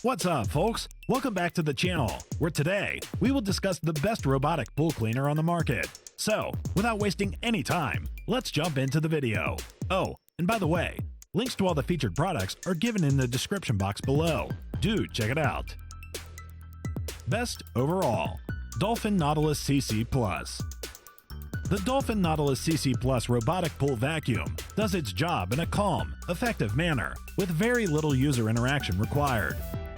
What's up, folks? Welcome back to the channel, where today we will discuss the best robotic pool cleaner on the market. So, without wasting any time, let's jump into the video. Oh, and by the way, links to all the featured products are given in the description box below. Do check it out. Best overall, Dolphin Nautilus CC Plus. The Dolphin Nautilus CC Plus robotic pool vacuum does its job in a calm, effective manner with very little user interaction required.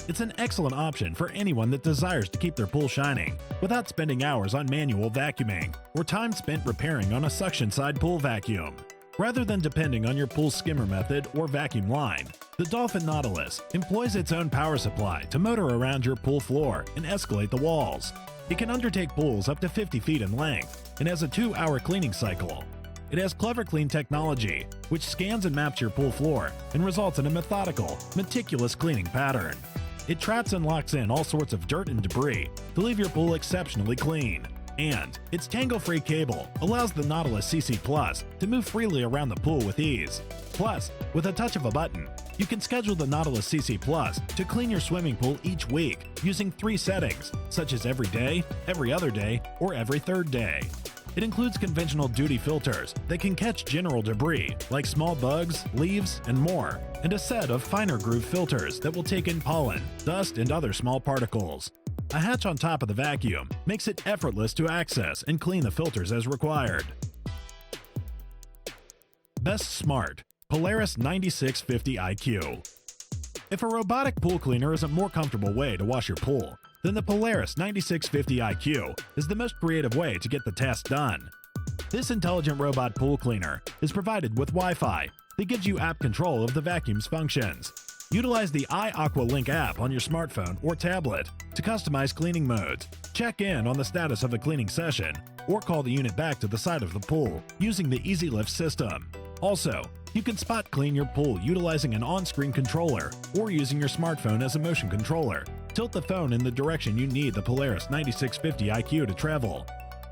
It's an excellent option for anyone that desires to keep their pool shining without spending hours on manual vacuuming or time spent repairing on a suction side pool vacuum. Rather than depending on your pool skimmer method or vacuum line, the Dolphin Nautilus employs its own power supply to motor around your pool floor and escalate the walls. It can undertake pools up to 50 feet in length and has a 2-hour cleaning cycle. It has CleverClean technology, which scans and maps your pool floor and results in a methodical, meticulous cleaning pattern. It traps and locks in all sorts of dirt and debris to leave your pool exceptionally clean. And its tangle-free cable allows the Nautilus CC Plus to move freely around the pool with ease. Plus, with a touch of a button, you can schedule the Nautilus CC Plus to clean your swimming pool each week using 3 settings, such as every day, every other day, or every third day. It includes conventional duty filters that can catch general debris like small bugs, leaves, and more, and a set of finer groove filters that will take in pollen, dust, and other small particles. A hatch on top of the vacuum makes it effortless to access and clean the filters as required. Best Smart Polaris 9650 IQ. If a robotic pool cleaner is a more comfortable way to wash your pool, then the Polaris 9650 IQ is the most creative way to get the task done. This intelligent robot pool cleaner is provided with Wi-Fi that gives you app control of the vacuum's functions. Utilize the iAquaLink app on your smartphone or tablet to customize cleaning modes, check in on the status of a cleaning session, or call the unit back to the side of the pool using the Easy Lift system. Also, you can spot clean your pool utilizing an on-screen controller or using your smartphone as a motion controller. Tilt the phone in the direction you need the Polaris 9650 IQ to travel.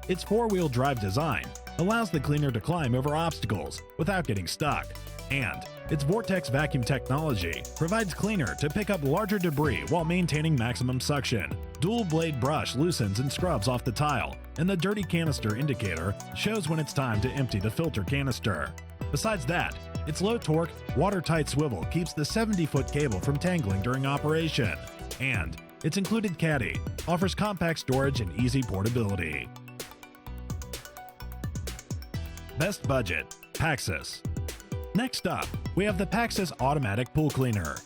Its 4-wheel drive design allows the cleaner to climb over obstacles without getting stuck. And its Vortex vacuum technology provides cleaner to pick up larger debris while maintaining maximum suction. Dual blade brush loosens and scrubs off the tile, and the dirty canister indicator shows when it's time to empty the filter canister. Besides that, its low-torque, watertight swivel keeps the 70-foot cable from tangling during operation. And its included caddy offers compact storage and easy portability. Best Budget Paxos. Next up, we have the Paxos Automatic Pool Cleaner.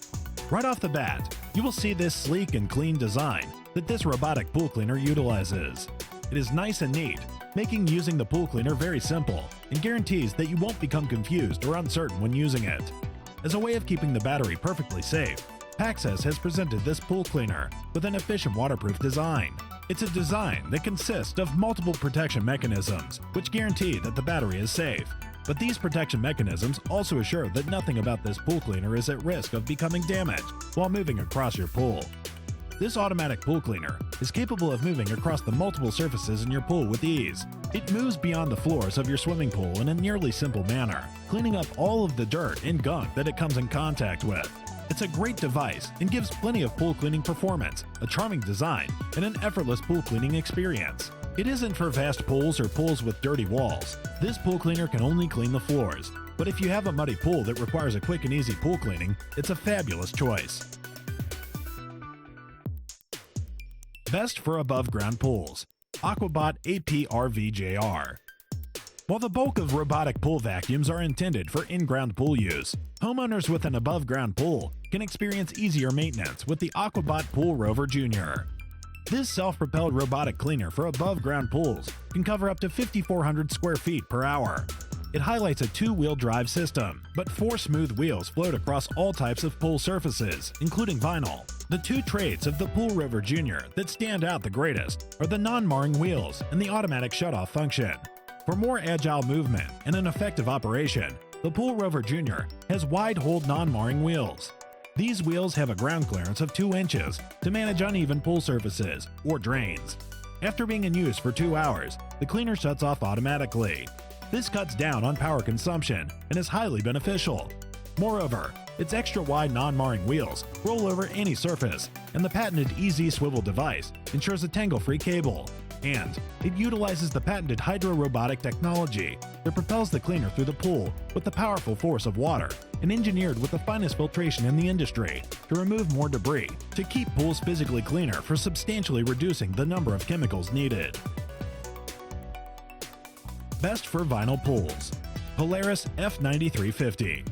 Right off the bat, you will see this sleek and clean design that this robotic pool cleaner utilizes. It is nice and neat, making using the pool cleaner very simple, and guarantees that you won't become confused or uncertain when using it. As a way of keeping the battery perfectly safe, Paxos has presented this pool cleaner with an efficient waterproof design. It's a design that consists of multiple protection mechanisms, which guarantee that the battery is safe. But these protection mechanisms also assure that nothing about this pool cleaner is at risk of becoming damaged while moving across your pool. This automatic pool cleaner is capable of moving across the multiple surfaces in your pool with ease. It moves beyond the floors of your swimming pool in a nearly simple manner, cleaning up all of the dirt and gunk that it comes in contact with. It's a great device and gives plenty of pool cleaning performance, a charming design, and an effortless pool cleaning experience. It isn't for vast pools or pools with dirty walls. This pool cleaner can only clean the floors. But if you have a muddy pool that requires a quick and easy pool cleaning, it's a fabulous choice. Best for above-ground pools, Aquabot AP-RVJR. While the bulk of robotic pool vacuums are intended for in-ground pool use, homeowners with an above-ground pool can experience easier maintenance with the Aquabot Pool Rover Jr. This self-propelled robotic cleaner for above-ground pools can cover up to 5,400 square feet per hour. It highlights a 2-wheel drive system, but 4 smooth wheels float across all types of pool surfaces, including vinyl. The 2 traits of the Pool Rover Jr. that stand out the greatest are the non-marring wheels and the automatic shutoff function. For more agile movement and an effective operation, the Pool Rover Jr. has wide-hold non-marring wheels. These wheels have a ground clearance of 2 inches to manage uneven pool surfaces or drains. After being in use for 2 hours, the cleaner shuts off automatically. This cuts down on power consumption and is highly beneficial. Moreover, its extra-wide non-marring wheels roll over any surface, and the patented Easy Swivel device ensures a tangle-free cable. And it utilizes the patented hydro-robotic technology that propels the cleaner through the pool with the powerful force of water, and engineered with the finest filtration in the industry to remove more debris to keep pools physically cleaner for substantially reducing the number of chemicals needed. Best for vinyl pools. Polaris F9350.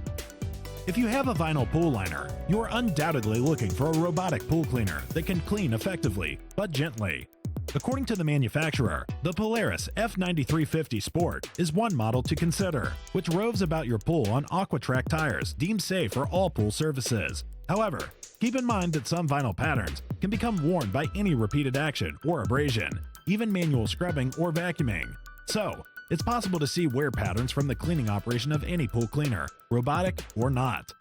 If you have a vinyl pool liner, you are undoubtedly looking for a robotic pool cleaner that can clean effectively, but gently. According to the manufacturer, the Polaris F9350 Sport is one model to consider, which roves about your pool on AquaTrack tires deemed safe for all pool surfaces. However, keep in mind that some vinyl patterns can become worn by any repeated action or abrasion, even manual scrubbing or vacuuming. So, it's possible to see wear patterns from the cleaning operation of any pool cleaner, robotic or not.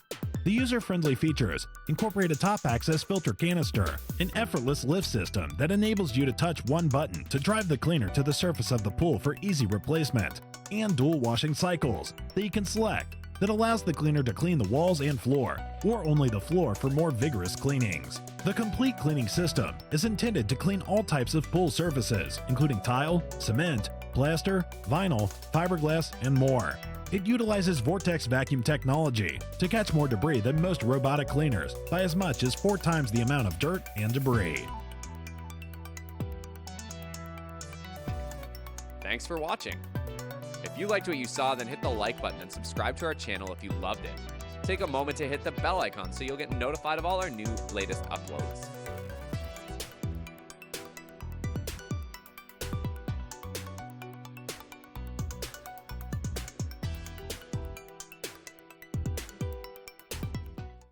The user-friendly features incorporate a top-access filter canister, an effortless lift system that enables you to touch one button to drive the cleaner to the surface of the pool for easy replacement, and dual washing cycles that you can select that allows the cleaner to clean the walls and floor, or only the floor for more vigorous cleanings. The complete cleaning system is intended to clean all types of pool surfaces, including tile, cement, plaster, vinyl, fiberglass, and more. It utilizes vortex vacuum technology to catch more debris than most robotic cleaners by as much as 4 times the amount of dirt and debris. Thanks for watching. If you liked what you saw, then hit the like button and subscribe to our channel if you loved it. Take a moment to hit the bell icon so you'll get notified of all our new latest uploads.